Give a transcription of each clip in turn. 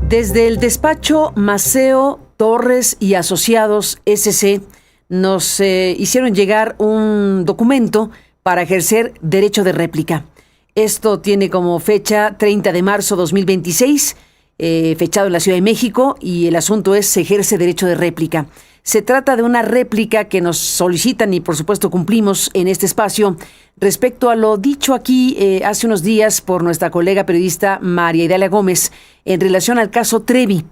Desde el despacho Maceo, Torres y Asociados S.C. nos hicieron llegar un documento para ejercer derecho de réplica. Esto tiene como fecha 30 de marzo 2026, fechado en la Ciudad de México, y el asunto es: se ejerce derecho de réplica. Se trata de una réplica que nos solicitan y por supuesto cumplimos en este espacio respecto a lo dicho aquí hace unos días por nuestra colega periodista María Idalia Gómez en relación al caso Trevi.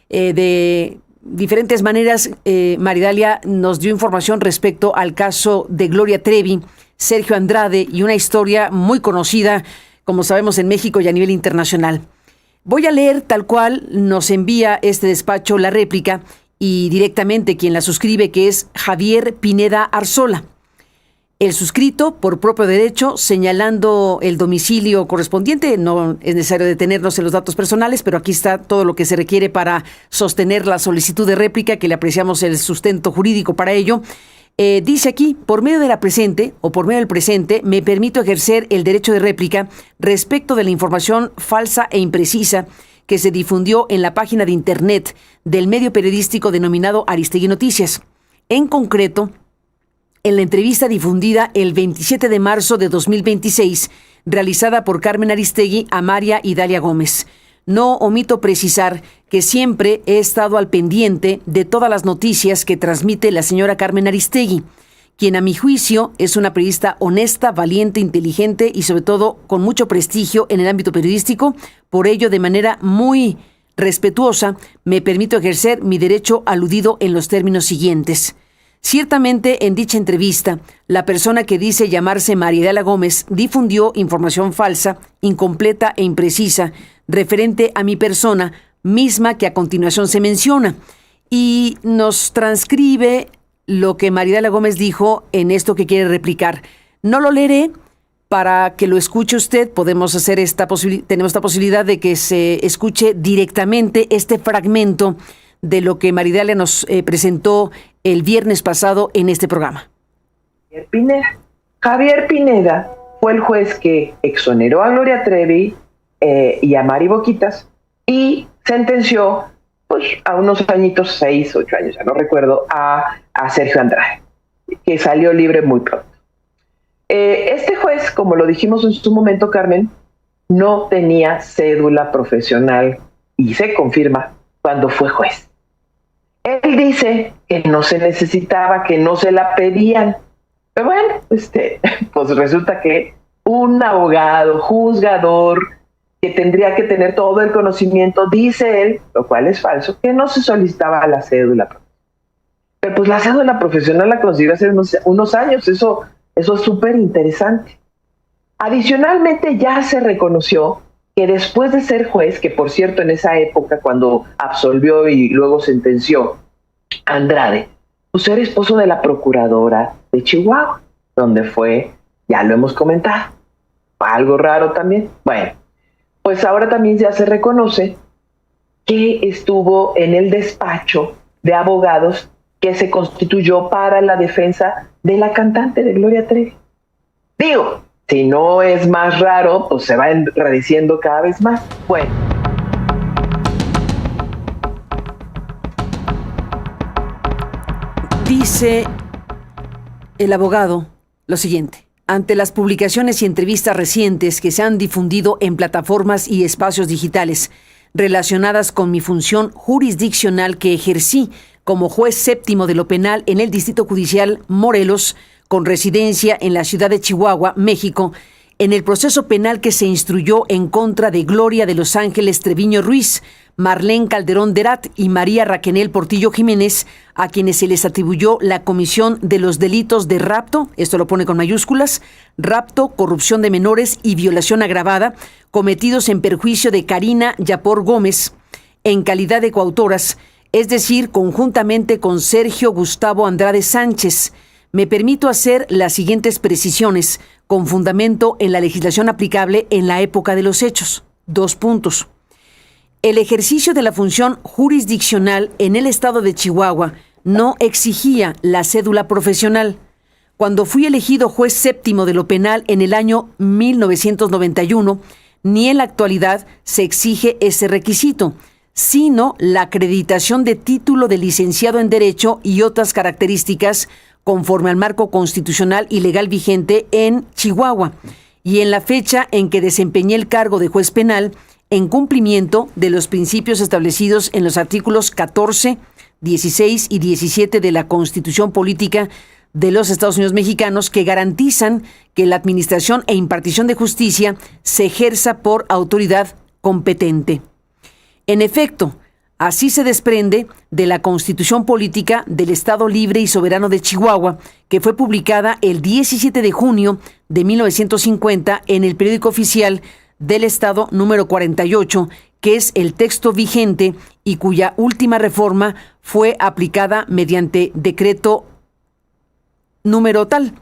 De diferentes maneras, María Idalia nos dio información respecto al caso de Gloria Trevi, Sergio Andrade y una historia muy conocida, como sabemos, en México y a nivel internacional. Voy a leer tal cual nos envía este despacho la réplica, y directamente quien la suscribe, que es Javier Pineda Arzola. El suscrito, por propio derecho, señalando el domicilio correspondiente. No es necesario detenernos en los datos personales, pero aquí está todo lo que se requiere para sostener la solicitud de réplica, que le apreciamos el sustento jurídico para ello. Dice aquí: por medio de la presente o por medio del presente, me permito ejercer el derecho de réplica respecto de la información falsa e imprecisa que se difundió en la página de internet del medio periodístico denominado Aristegui Noticias. En concreto, en la entrevista difundida el 27 de marzo de 2026, realizada por Carmen Aristegui a María Idalia Gómez. No omito precisar que siempre he estado al pendiente de todas las noticias que transmite la señora Carmen Aristegui, quien a mi juicio es una periodista honesta, valiente, inteligente y sobre todo con mucho prestigio en el ámbito periodístico. Por ello, de manera muy respetuosa, me permito ejercer mi derecho aludido en los términos siguientes. Ciertamente, en dicha entrevista, la persona que dice llamarse María Idalia Gómez difundió información falsa, incompleta e imprecisa referente a mi persona, misma que a continuación se menciona, y nos transcribe lo que María Idalia Gómez dijo en esto que quiere replicar. No lo leeré para que lo escuche usted. Tenemos esta posibilidad de que se escuche directamente este fragmento de lo que María Idalia nos presentó el viernes pasado en este programa. Javier Pineda fue el juez que exoneró a Gloria Trevi y a Mari Boquitas y sentenció a unos añitos, 6, 8 años, ya no recuerdo, a Sergio Andrade, que salió libre muy pronto. Este juez, como lo dijimos en su momento, Carmen, no tenía cédula profesional y se confirma cuando fue juez. Él dice que no se necesitaba, que no se la pedían. Pero bueno, pues resulta que un abogado, juzgador, que tendría que tener todo el conocimiento, dice él, lo cual es falso, que no se solicitaba la cédula. Pero pues la cédula profesional la consiguió hace unos años, eso es súper interesante. Adicionalmente, ya se reconoció que después de ser juez, que por cierto en esa época cuando absolvió y luego sentenció a Andrade, pues era esposo de la procuradora de Chihuahua, donde fue, ya lo hemos comentado, algo raro también. Bueno, pues ahora también ya se reconoce que estuvo en el despacho de abogados que se constituyó para la defensa de la cantante de Gloria Trevi. Digo, si no es más raro, pues se va enrareciendo cada vez más. Bueno. Dice el abogado lo siguiente: ante las publicaciones y entrevistas recientes que se han difundido en plataformas y espacios digitales relacionadas con mi función jurisdiccional que ejercí como juez séptimo de lo penal en el Distrito Judicial Morelos, con residencia en la ciudad de Chihuahua, México, en el proceso penal que se instruyó en contra de Gloria de Los Ángeles Treviño Ruiz, Marlene Calderón Derat y María Raquenel Portillo Jiménez, a quienes se les atribuyó la comisión de los delitos de rapto, esto lo pone con mayúsculas, rapto, corrupción de menores y violación agravada, cometidos en perjuicio de Karina Yapor Gómez, en calidad de coautoras, es decir, conjuntamente con Sergio Gustavo Andrade Sánchez. Me permito hacer las siguientes precisiones, con fundamento en la legislación aplicable en la época de los hechos. 2 puntos. El ejercicio de la función jurisdiccional en el estado de Chihuahua no exigía la cédula profesional. Cuando fui elegido juez séptimo de lo penal en el año 1991, ni en la actualidad se exige ese requisito, sino la acreditación de título de licenciado en Derecho y otras características conforme al marco constitucional y legal vigente en Chihuahua y en la fecha en que desempeñé el cargo de juez penal en cumplimiento de los principios establecidos en los artículos 14, 16 y 17 de la Constitución Política de los Estados Unidos Mexicanos, que garantizan que la administración e impartición de justicia se ejerza por autoridad competente. En efecto, así se desprende de la Constitución Política del Estado Libre y Soberano de Chihuahua, que fue publicada el 17 de junio de 1950 en el Periódico Oficial del Estado número 48, que es el texto vigente y cuya última reforma fue aplicada mediante decreto número tal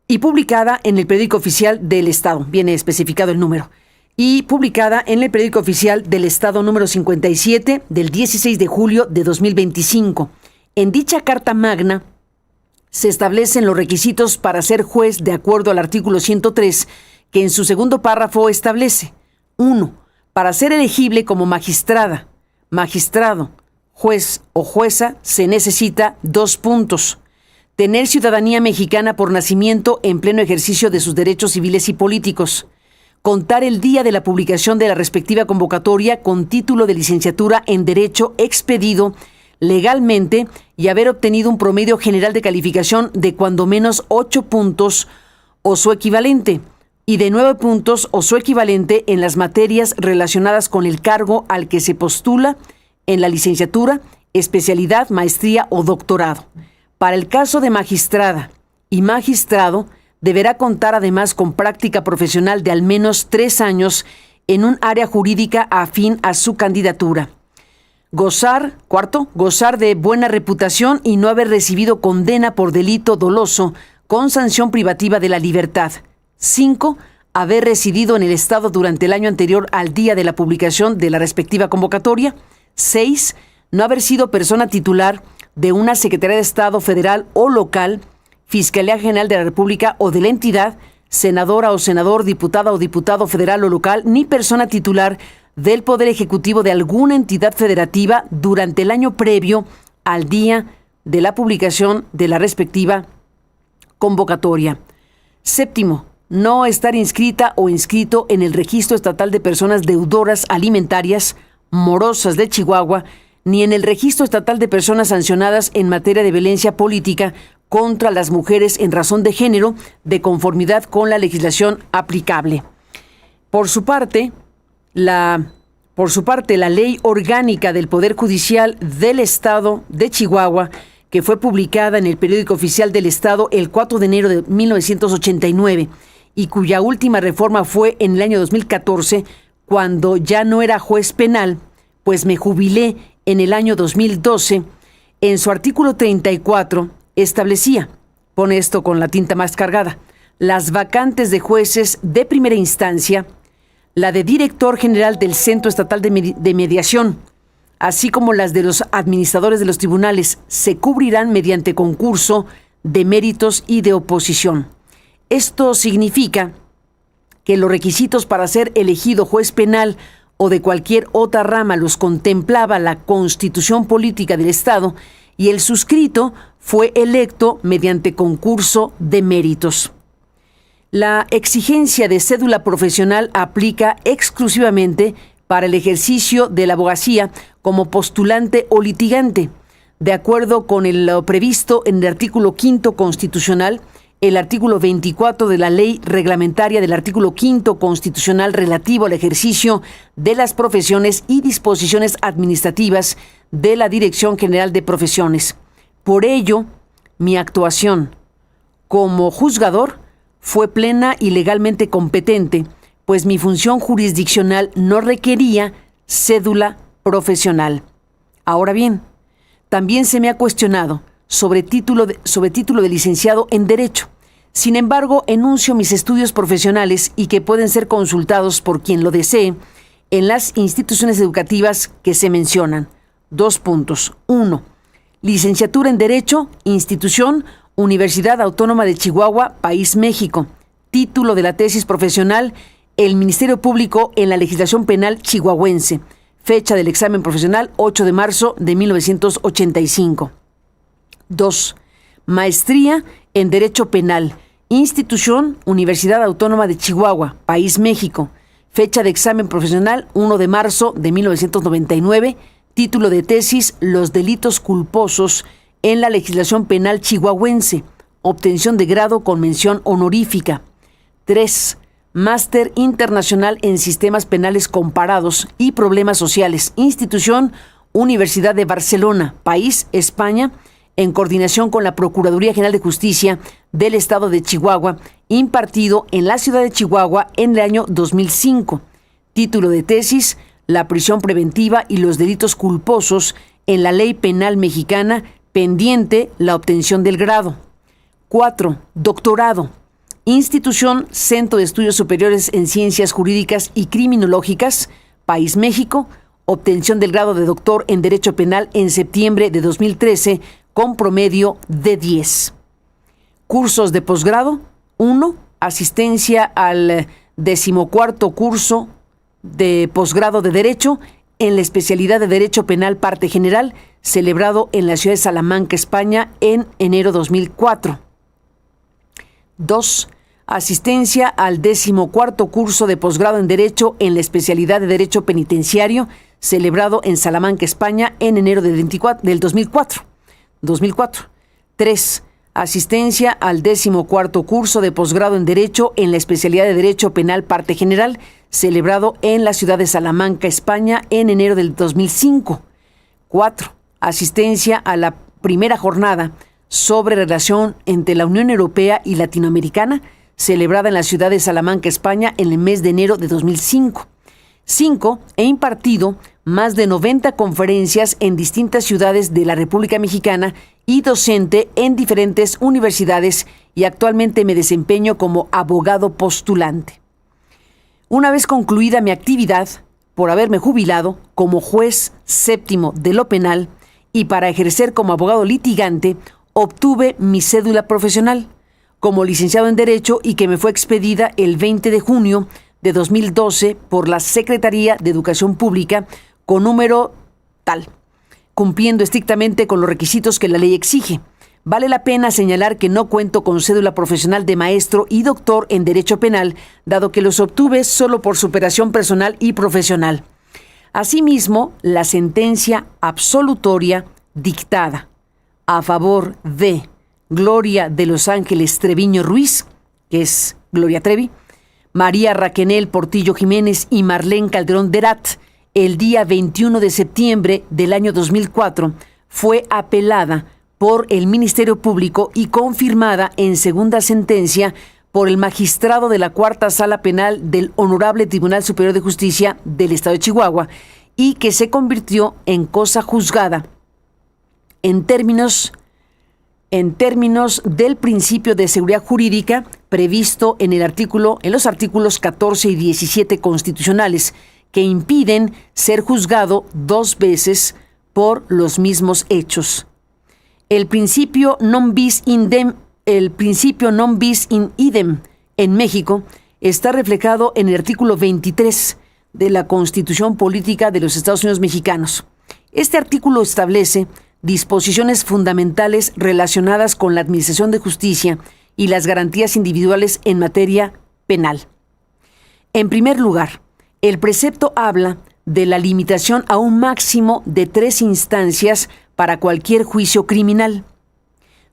y publicada en el Periódico Oficial del Estado, viene especificado el número, y publicada en el Periódico Oficial del Estado número 57 del 16 de julio de 2025. En dicha Carta Magna se establecen los requisitos para ser juez de acuerdo al artículo 103, que en su segundo párrafo establece: 1. Para ser elegible como magistrada, magistrado, juez o jueza se necesita 2 puntos. Tener ciudadanía mexicana por nacimiento en pleno ejercicio de sus derechos civiles y políticos. Contar el día de la publicación de la respectiva convocatoria con título de licenciatura en Derecho expedido legalmente y haber obtenido un promedio general de calificación de cuando menos 8 puntos o su equivalente y de 9 puntos o su equivalente en las materias relacionadas con el cargo al que se postula en la licenciatura, especialidad, maestría o doctorado. Para el caso de magistrada y magistrado, deberá contar además con práctica profesional de al menos 3 años en un área jurídica afín a su candidatura. Cuarto, gozar de buena reputación y no haber recibido condena por delito doloso con sanción privativa de la libertad. 5. Haber residido en el Estado durante el año anterior al día de la publicación de la respectiva convocatoria. 6. No haber sido persona titular de una Secretaría de Estado federal o local, Fiscalía General de la República o de la entidad, senadora o senador, diputada o diputado federal o local, ni persona titular del Poder Ejecutivo de alguna entidad federativa durante el año previo al día de la publicación de la respectiva convocatoria. 7. No estar inscrita o inscrito en el Registro Estatal de Personas Deudoras Alimentarias Morosas de Chihuahua, ni en el Registro Estatal de Personas Sancionadas en materia de violencia política contra las mujeres en razón de género, de conformidad con la legislación aplicable. Por su parte, la Ley Orgánica del Poder Judicial del Estado de Chihuahua, que fue publicada en el Periódico Oficial del Estado el 4 de enero de 1989 y cuya última reforma fue en el año 2014, cuando ya no era juez penal, pues me jubilé en el año 2012, en su artículo 34 establecía, pone esto con la tinta más cargada, las vacantes de jueces de primera instancia, la de director general del Centro Estatal de Mediación, así como las de los administradores de los tribunales, se cubrirán mediante concurso de méritos y de oposición. Esto significa que los requisitos para ser elegido juez penal o de cualquier otra rama los contemplaba la Constitución Política del Estado y el suscrito fue electo mediante concurso de méritos. La exigencia de cédula profesional aplica exclusivamente para el ejercicio de la abogacía como postulante o litigante, de acuerdo con lo previsto en el artículo 5 constitucional, el artículo 24 de la ley reglamentaria del artículo 5 constitucional relativo al ejercicio de las profesiones y disposiciones administrativas de la Dirección General de Profesiones. Por ello, mi actuación como juzgador fue plena y legalmente competente, pues mi función jurisdiccional no requería cédula profesional. Ahora bien, también se me ha cuestionado sobre título de licenciado en Derecho. Sin embargo, enuncio mis estudios profesionales y que pueden ser consultados por quien lo desee en las instituciones educativas que se mencionan. 2 puntos. 1. Licenciatura en Derecho, institución, Universidad Autónoma de Chihuahua, País México. Título de la tesis profesional el Ministerio Público en la legislación penal chihuahuense. Fecha del examen profesional, 8 de marzo de 1985. 2. Maestría en Derecho Penal. Institución, Universidad Autónoma de Chihuahua, País México. Fecha de examen profesional, 1 de marzo de 1999. Título de tesis, Los delitos culposos en la legislación penal chihuahuense. Obtención de grado con mención honorífica. 3. Máster Internacional en Sistemas Penales Comparados y Problemas Sociales. Institución, Universidad de Barcelona, País, España, en coordinación con la Procuraduría General de Justicia del Estado de Chihuahua, impartido en la ciudad de Chihuahua en el año 2005. Título de tesis, La prisión preventiva y los delitos culposos en la ley penal mexicana, pendiente la obtención del grado. 4. Doctorado. Institución, Centro de Estudios Superiores en Ciencias Jurídicas y Criminológicas, País México, obtención del grado de doctor en Derecho Penal en septiembre de 2013, con promedio de 10. Cursos de posgrado. 1. Asistencia al 14º curso de posgrado de Derecho en la especialidad de Derecho Penal Parte General, celebrado en la ciudad de Salamanca, España, en enero 2004. 2. Asistencia al 14º curso de posgrado en Derecho en la especialidad de Derecho Penitenciario, celebrado en Salamanca, España, en enero del 2004. 3. Asistencia al 14º curso de posgrado en Derecho en la especialidad de Derecho Penal Parte General, celebrado en la ciudad de Salamanca, España, en enero del 2005. 4. Asistencia a la primera jornada sobre relación entre la Unión Europea y Latinoamericana, celebrada en la ciudad de Salamanca, España, en el mes de enero de 2005. 5. He impartido más de 90 conferencias en distintas ciudades de la República Mexicana y docente en diferentes universidades, y actualmente me desempeño como abogado postulante. Una vez concluida mi actividad, por haberme jubilado como juez séptimo de lo penal y para ejercer como abogado litigante, obtuve mi cédula profesional como licenciado en Derecho y que me fue expedida el 20 de junio de 2012 por la Secretaría de Educación Pública con número tal, cumpliendo estrictamente con los requisitos que la ley exige. Vale la pena señalar que no cuento con cédula profesional de maestro y doctor en Derecho Penal, dado que los obtuve solo por superación personal y profesional. Asimismo, la sentencia absolutoria dictada a favor de Gloria de los Ángeles Treviño Ruiz, que es Gloria Trevi, María Raquenel Portillo Jiménez y Marlene Calderón Derat, el día 21 de septiembre del año 2004, fue apelada por el Ministerio Público y confirmada en segunda sentencia por el magistrado de la Cuarta Sala Penal del Honorable Tribunal Superior de Justicia del Estado de Chihuahua, y que se convirtió en cosa juzgada en términos del principio de seguridad jurídica previsto en los artículos 14 y 17 constitucionales, que impiden ser juzgado dos veces por los mismos hechos. El principio non bis in idem en México está reflejado en el artículo 23 de la Constitución Política de los Estados Unidos Mexicanos. Este artículo establece disposiciones fundamentales relacionadas con la administración de justicia y las garantías individuales en materia penal. En primer lugar, el precepto habla de la limitación a un máximo de 3 instancias para cualquier juicio criminal.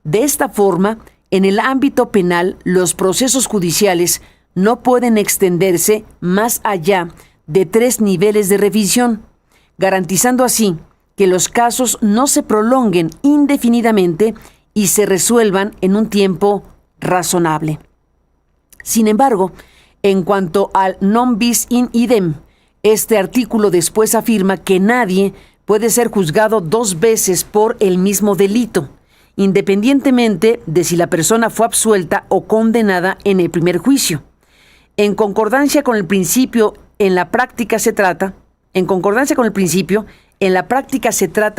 De esta forma, en el ámbito penal, los procesos judiciales no pueden extenderse más allá de 3 niveles de revisión, garantizando así que los casos no se prolonguen indefinidamente y se resuelvan en un tiempo razonable. Sin embargo, en cuanto al non bis in idem, este artículo después afirma que nadie puede ser juzgado 2 veces por el mismo delito, independientemente de si la persona fue absuelta o condenada en el primer juicio. En concordancia con el principio, en la práctica se trata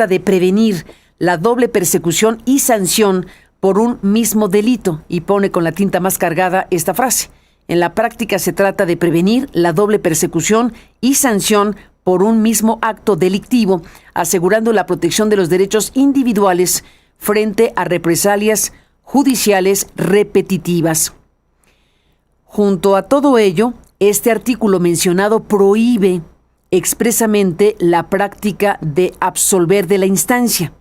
de prevenir la doble persecución y sanción por un mismo delito, y pone con la tinta más cargada esta frase: En la práctica se trata de prevenir la doble persecución y sanción por un mismo acto delictivo, asegurando la protección de los derechos individuales frente a represalias judiciales repetitivas. Junto a todo ello, este artículo mencionado prohíbe expresamente la práctica de absolver de la instancia.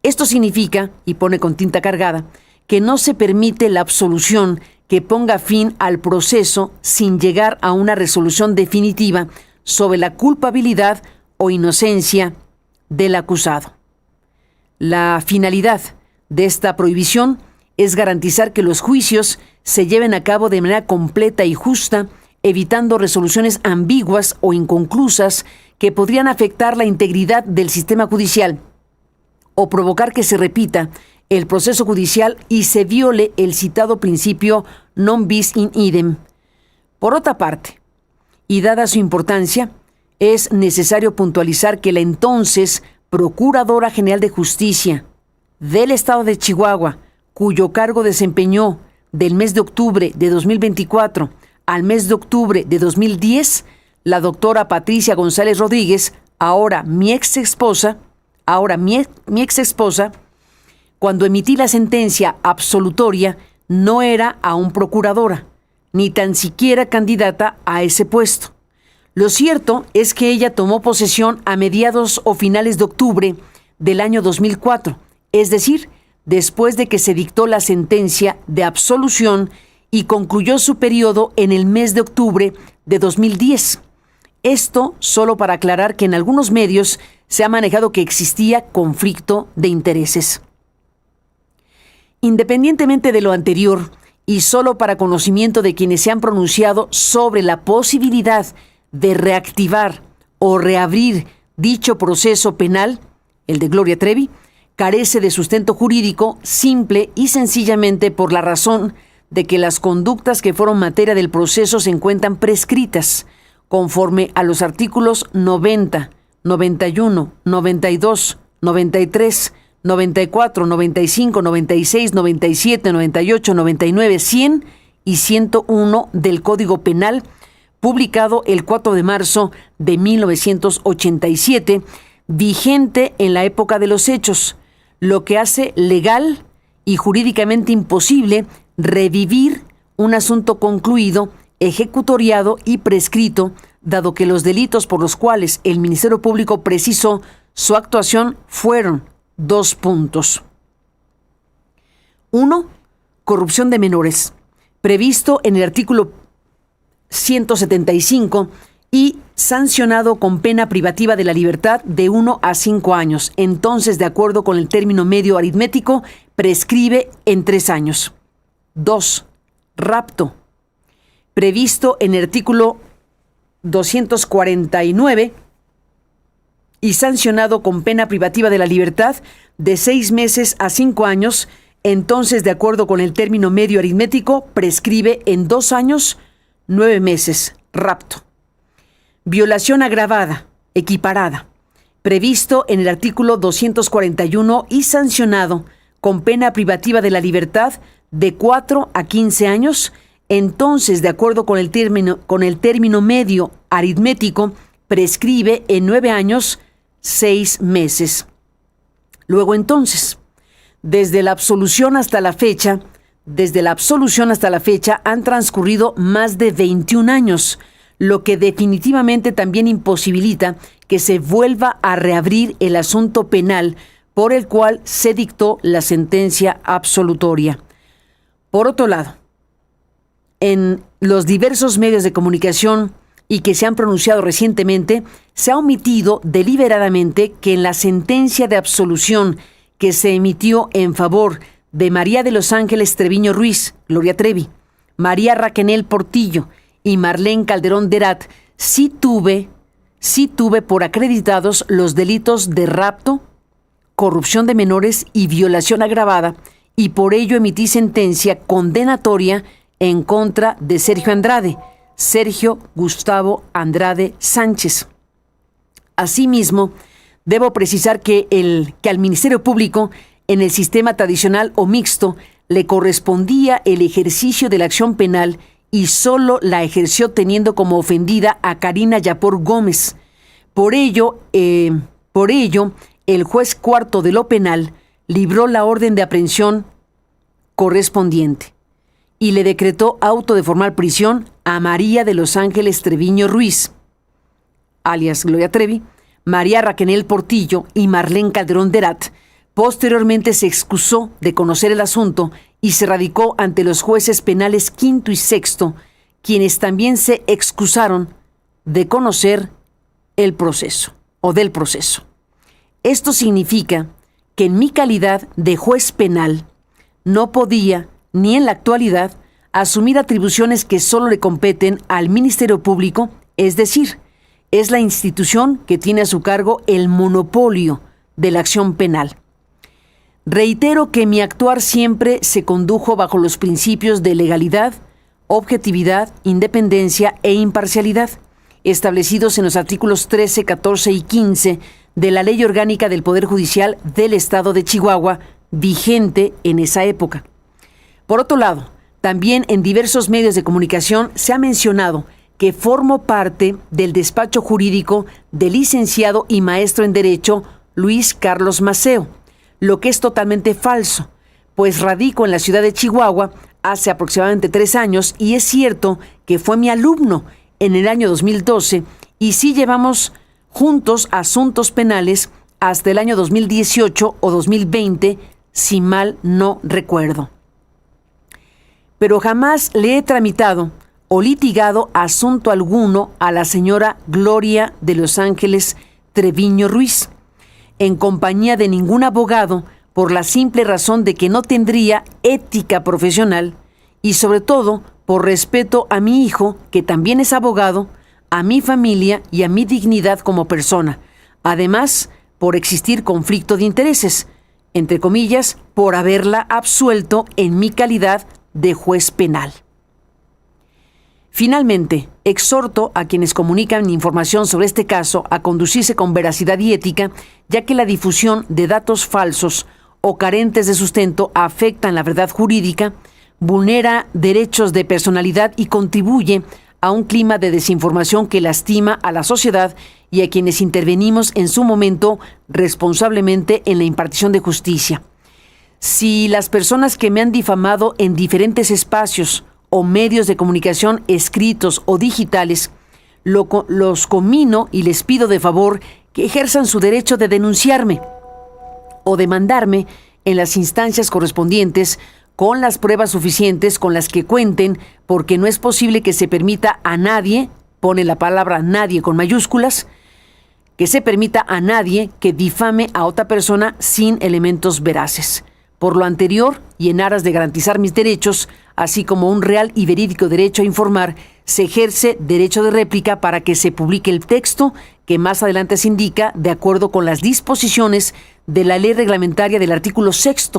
Esto significa, y pone con tinta cargada, que no se permite la absolución que ponga fin al proceso sin llegar a una resolución definitiva sobre la culpabilidad o inocencia del acusado. La finalidad de esta prohibición es garantizar que los juicios se lleven a cabo de manera completa y justa, evitando resoluciones ambiguas o inconclusas que podrían afectar la integridad del sistema judicial o provocar que se repita el proceso judicial y se viole el citado principio non bis in idem. Por otra parte, y dada su importancia, es necesario puntualizar que la entonces Procuradora General de Justicia del Estado de Chihuahua, cuyo cargo desempeñó del mes de octubre de 2024 al mes de octubre de 2010, la doctora Patricia González Rodríguez, ahora mi ex esposa, cuando emití la sentencia absolutoria, no era aún procuradora, ni tan siquiera candidata a ese puesto. Lo cierto es que ella tomó posesión a mediados o finales de octubre del año 2004, es decir, después de que se dictó la sentencia de absolución y concluyó su periodo en el mes de octubre de 2010. Esto solo para aclarar que en algunos medios se ha manejado que existía conflicto de intereses. Independientemente de lo anterior, y solo para conocimiento de quienes se han pronunciado sobre la posibilidad de reactivar o reabrir dicho proceso penal, el de Gloria Trevi, carece de sustento jurídico simple y sencillamente por la razón de que las conductas que fueron materia del proceso se encuentran prescritas, conforme a los artículos 90, 91, 92, 93, 94, 95, 96, 97, 98, 99, 100 y 101 del Código Penal, publicado el 4 de marzo de 1987, vigente en la época de los hechos, lo que hace legal y jurídicamente imposible revivir un asunto concluido, ejecutoriado y prescrito, dado que los delitos por los cuales el Ministerio Público precisó su actuación fueron 2 puntos. 1. Corrupción de menores, previsto en el artículo 175 y sancionado con pena privativa de la libertad de 1 a 5 años. Entonces, de acuerdo con el término medio aritmético, prescribe en 3 años. 2. Rapto, previsto en el artículo 249 y sancionado con pena privativa de la libertad de 6 meses a 5 años. Entonces, de acuerdo con el término medio aritmético, prescribe en 2 años, 9 meses. Rapto. Violación agravada, equiparada, previsto en el artículo 241 y sancionado con pena privativa de la libertad de 4 a 15 años. Entonces, de acuerdo con el término medio aritmético, prescribe en 9 años, 6 meses. Luego entonces, desde la absolución hasta la fecha han transcurrido más de 21 años, lo que definitivamente también imposibilita que se vuelva a reabrir el asunto penal por el cual se dictó la sentencia absolutoria. Por otro lado, en los diversos medios de comunicación y que se han pronunciado recientemente, se ha omitido deliberadamente que en la sentencia de absolución que se emitió en favor de María de los Ángeles Treviño Ruiz, Gloria Trevi, María Raquenel Portillo y Marlene Calderón Derat, sí tuve por acreditados los delitos de rapto, corrupción de menores y violación agravada, y por ello emití sentencia condenatoria en contra de Sergio Gustavo Andrade Sánchez. Asimismo, debo precisar que al Ministerio Público, en el sistema tradicional o mixto, le correspondía el ejercicio de la acción penal y solo la ejerció teniendo como ofendida a Karina Yapor Gómez. Por ello, el juez cuarto de lo penal libró la orden de aprehensión correspondiente y le decretó auto de formal prisión a María de los Ángeles Treviño Ruiz, alias Gloria Trevi, María Raquel Portillo y Marlene Calderón Derat. Posteriormente se excusó de conocer el asunto y se radicó ante los jueces penales quinto y sexto, quienes también se excusaron de conocer el proceso o del proceso. Esto significa que en mi calidad de juez penal no podía, ni en la actualidad, asumir atribuciones que solo le competen al Ministerio Público, es decir, es la institución que tiene a su cargo el monopolio de la acción penal. Reitero que mi actuar siempre se condujo bajo los principios de legalidad, objetividad, independencia e imparcialidad, establecidos en los artículos 13, 14 y 15 de la Ley Orgánica del Poder Judicial del Estado de Chihuahua, vigente en esa época. Por otro lado, también en diversos medios de comunicación se ha mencionado que formo parte del despacho jurídico del licenciado y maestro en Derecho Luis Carlos Maceo, lo que es totalmente falso, pues radico en la ciudad de Chihuahua hace aproximadamente 3 años y es cierto que fue mi alumno en el año 2012 y sí llevamos juntos asuntos penales hasta el año 2018 o 2020, si mal no recuerdo. Pero jamás le he tramitado o litigado asunto alguno a la señora Gloria de los Ángeles Treviño Ruiz, en compañía de ningún abogado, por la simple razón de que no tendría ética profesional y sobre todo por respeto a mi hijo, que también es abogado, a mi familia y a mi dignidad como persona. Además, por existir conflicto de intereses, entre comillas, por haberla absuelto en mi calidad de juez penal. Finalmente, exhorto a quienes comunican información sobre este caso a conducirse con veracidad y ética, ya que la difusión de datos falsos o carentes de sustento afectan la verdad jurídica, vulnera derechos de personalidad y contribuye a un clima de desinformación que lastima a la sociedad y a quienes intervenimos en su momento responsablemente en la impartición de justicia. Si las personas que me han difamado en diferentes espacios o medios de comunicación escritos o digitales, los conmino y les pido de favor que ejerzan su derecho de denunciarme o demandarme en las instancias correspondientes con las pruebas suficientes con las que cuenten, porque no es posible que se permita a nadie, pone la palabra nadie con mayúsculas, que se permita a nadie que difame a otra persona sin elementos veraces. Por lo anterior, y en aras de garantizar mis derechos, así como un real y verídico derecho a informar, se ejerce derecho de réplica para que se publique el texto que más adelante se indica de acuerdo con las disposiciones de la ley reglamentaria del artículo 6,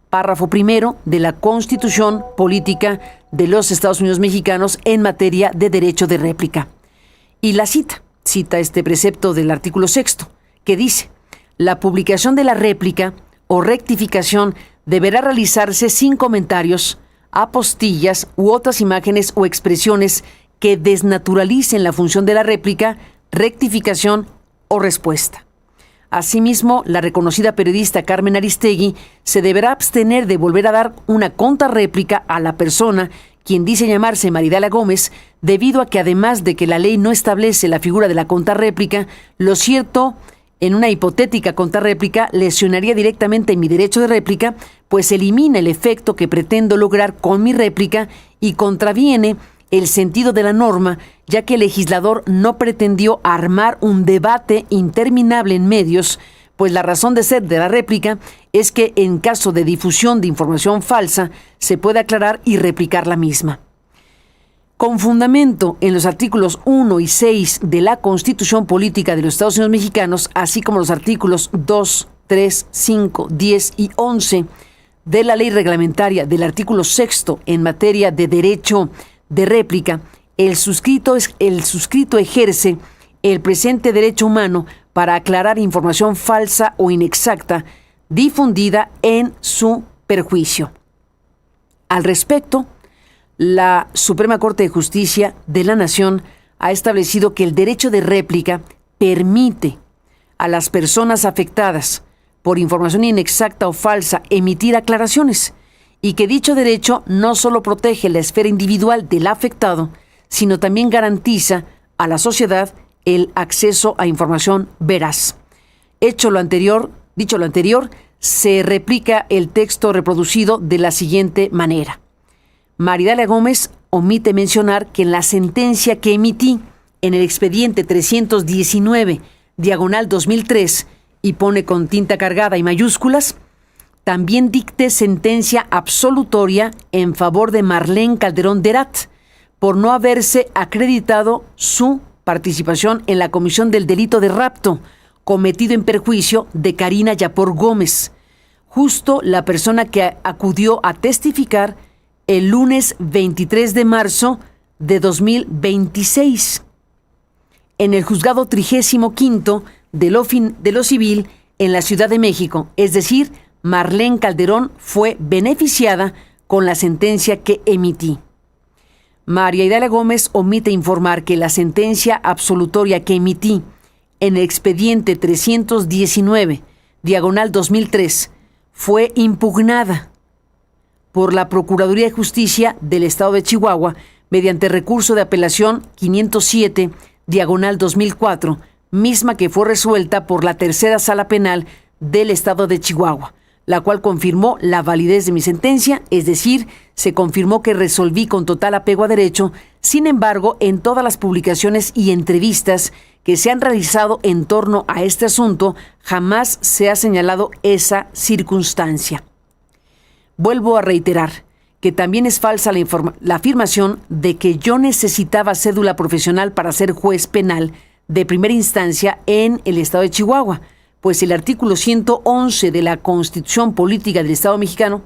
párrafo 1 de la Constitución Política de los Estados Unidos Mexicanos en materia de derecho de réplica. Y la cita este precepto del artículo 6, que dice: la publicación de la réplica o rectificación deberá realizarse sin comentarios, apostillas u otras imágenes o expresiones que desnaturalicen la función de la réplica, rectificación o respuesta. Asimismo, la reconocida periodista Carmen Aristegui se deberá abstener de volver a dar una contrarréplica a la persona quien dice llamarse Maridala Gómez, debido a que además de que la ley no establece la figura de la contrarréplica, lo cierto en una hipotética contrarréplica lesionaría directamente mi derecho de réplica, pues elimina el efecto que pretendo lograr con mi réplica y contraviene el sentido de la norma, ya que el legislador no pretendió armar un debate interminable en medios, pues la razón de ser de la réplica es que en caso de difusión de información falsa se puede aclarar y replicar la misma. Con fundamento en los artículos 1 y 6 de la Constitución Política de los Estados Unidos Mexicanos, así como los artículos 2, 3, 5, 10 y 11 de la ley reglamentaria del artículo 6 en materia de derecho de réplica, el suscrito ejerce el presente derecho humano para aclarar información falsa o inexacta difundida en su perjuicio. Al respecto, la Suprema Corte de Justicia de la Nación ha establecido que el derecho de réplica permite a las personas afectadas por información inexacta o falsa emitir aclaraciones, y que dicho derecho no solo protege la esfera individual del afectado, sino también garantiza a la sociedad el acceso a información veraz. Dicho lo anterior, se replica el texto reproducido de la siguiente manera. Maridalia Gómez omite mencionar que en la sentencia que emití en el expediente 319/2003, y pone con tinta cargada y mayúsculas, también dicté sentencia absolutoria en favor de Marlene Calderón de Herat por no haberse acreditado su participación en la comisión del delito de rapto cometido en perjuicio de Karina Yapor Gómez, justo la persona que acudió a testificar el lunes 23 de marzo de 2026 en el juzgado 35º de lo civil en la Ciudad de México. Es decir, Marlene Calderón fue beneficiada con la sentencia que emití. María Idalia Gómez omite informar que la sentencia absolutoria que emití en el expediente 319/2003 fue impugnada por la Procuraduría de Justicia del Estado de Chihuahua mediante recurso de apelación 507/2004, misma que fue resuelta por la Tercera Sala Penal del Estado de Chihuahua, la cual confirmó la validez de mi sentencia, es decir, se confirmó que resolví con total apego a derecho. Sin embargo, en todas las publicaciones y entrevistas que se han realizado en torno a este asunto, jamás se ha señalado esa circunstancia. Vuelvo a reiterar que también es falsa la afirmación de que yo necesitaba cédula profesional para ser juez penal de primera instancia en el Estado de Chihuahua, pues el artículo 111 de la Constitución Política del Estado mexicano,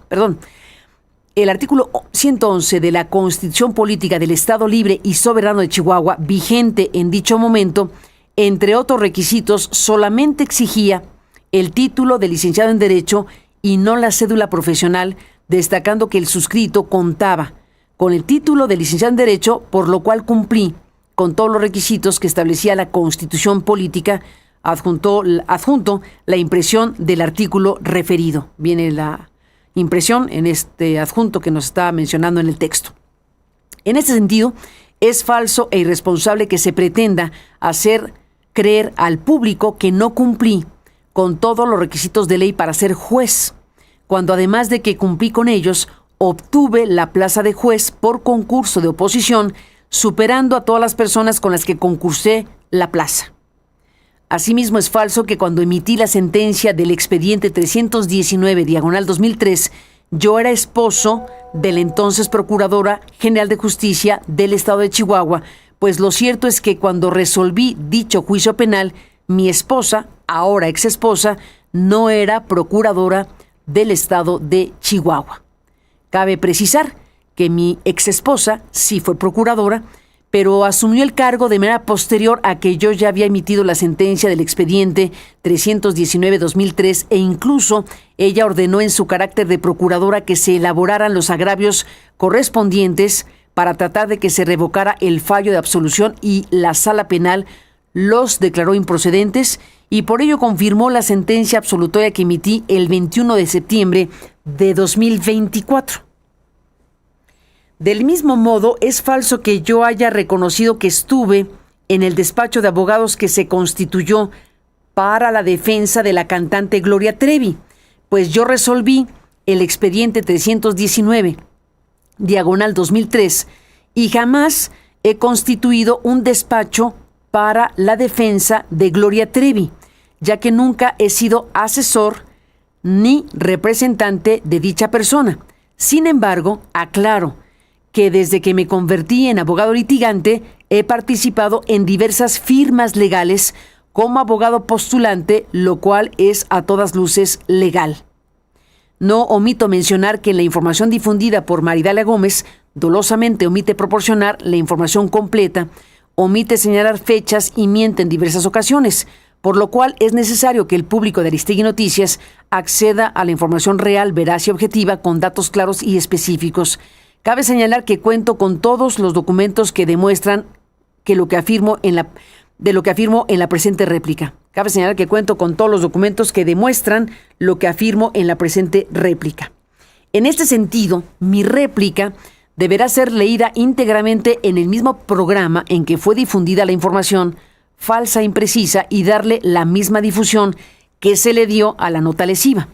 el artículo 111 de la Constitución Política del Estado Libre y Soberano de Chihuahua, vigente en dicho momento, entre otros requisitos, solamente exigía el título de licenciado en Derecho y no la cédula profesional, destacando que el suscrito contaba con el título de licenciado en Derecho, por lo cual cumplí con todos los requisitos que establecía la Constitución Política. Adjunto la impresión del artículo referido. Viene la impresión en este adjunto que nos está mencionando en el texto. En este sentido, es falso e irresponsable que se pretenda hacer creer al público que no cumplí con todos los requisitos de ley para ser juez, cuando además de que cumplí con ellos, obtuve la plaza de juez por concurso de oposición, superando a todas las personas con las que concursé la plaza. Asimismo, es falso que cuando emití la sentencia del expediente 319/2003, yo era esposo de la entonces Procuradora General de Justicia del Estado de Chihuahua, pues lo cierto es que cuando resolví dicho juicio penal, mi esposa, ahora exesposa, no era procuradora del Estado de Chihuahua. Cabe precisar que mi exesposa sí fue procuradora, pero asumió el cargo de manera posterior a que yo ya había emitido la sentencia del expediente 319/2003 e incluso ella ordenó en su carácter de procuradora que se elaboraran los agravios correspondientes para tratar de que se revocara el fallo de absolución, y la Sala Penal los declaró improcedentes y por ello confirmó la sentencia absolutoria que emití el 21 de septiembre de 2024. Del mismo modo, es falso que yo haya reconocido que estuve en el despacho de abogados que se constituyó para la defensa de la cantante Gloria Trevi, pues yo resolví el expediente 319/2003 y jamás he constituido un despacho para la defensa de Gloria Trevi, ya que nunca he sido asesor ni representante de dicha persona. Sin embargo, aclaro que desde que me convertí en abogado litigante, he participado en diversas firmas legales como abogado postulante, lo cual es a todas luces legal. No omito mencionar que en la información difundida por Maridalia Gómez, dolosamente omite proporcionar la información completa, omite señalar fechas y miente en diversas ocasiones, por lo cual es necesario que el público de Aristegui Noticias acceda a la información real, veraz y objetiva con datos claros y específicos. Cabe señalar que cuento con todos los documentos que demuestran que lo que afirmo en la presente réplica. Cabe señalar que cuento con todos los documentos que demuestran lo que afirmo en la presente réplica. En este sentido, mi réplica deberá ser leída íntegramente en el mismo programa en que fue difundida la información falsa e imprecisa y darle la misma difusión que se le dio a la nota lesiva.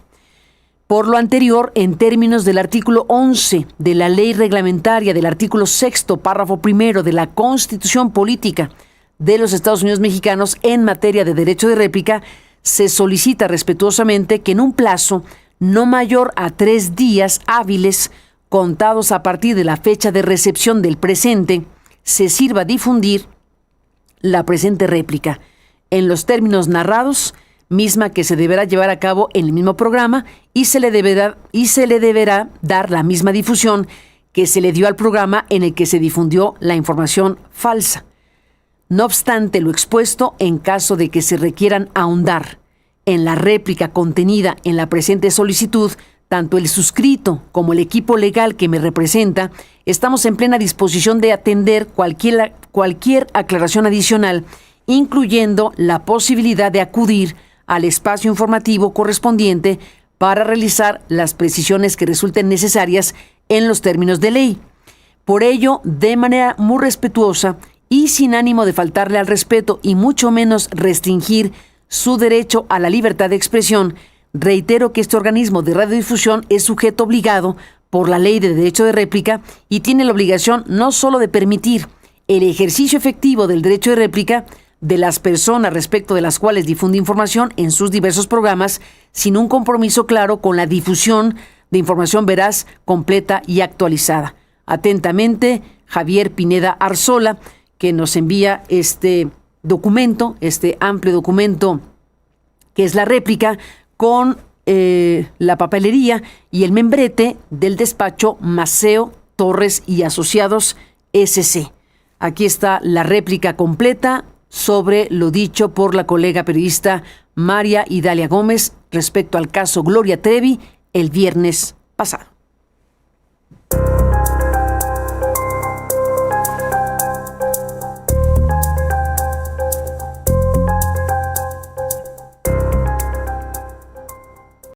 Por lo anterior, en términos del artículo 11 de la ley reglamentaria del artículo 6, párrafo primero de la Constitución Política de los Estados Unidos Mexicanos en materia de derecho de réplica, se solicita respetuosamente que en un plazo no mayor a 3 días hábiles, contados a partir de la fecha de recepción del presente, se sirva difundir la presente réplica en los términos narrados, misma que se deberá llevar a cabo en el mismo programa y se le deberá dar la misma difusión que se le dio al programa en el que se difundió la información falsa. No obstante lo expuesto, en caso de que se requieran ahondar en la réplica contenida en la presente solicitud, tanto el suscrito como el equipo legal que me representa, estamos en plena disposición de atender cualquier aclaración adicional, incluyendo la posibilidad de acudir al espacio informativo correspondiente para realizar las precisiones que resulten necesarias en los términos de ley. Por ello, de manera muy respetuosa y sin ánimo de faltarle al respeto y mucho menos restringir su derecho a la libertad de expresión, reitero que este organismo de radiodifusión es sujeto obligado por la Ley de Derecho de Réplica y tiene la obligación no solo de permitir el ejercicio efectivo del derecho de réplica de las personas respecto de las cuales difunde información en sus diversos programas, sin un compromiso claro con la difusión de información veraz, completa y actualizada. Atentamente, Javier Pineda Arzola, que nos envía este documento, este amplio documento que es la réplica, con la papelería y el membrete del despacho Maceo, Torres y Asociados S.C. Aquí está la réplica completa sobre lo dicho por la colega periodista María Idalia Gómez respecto al caso Gloria Trevi el viernes pasado.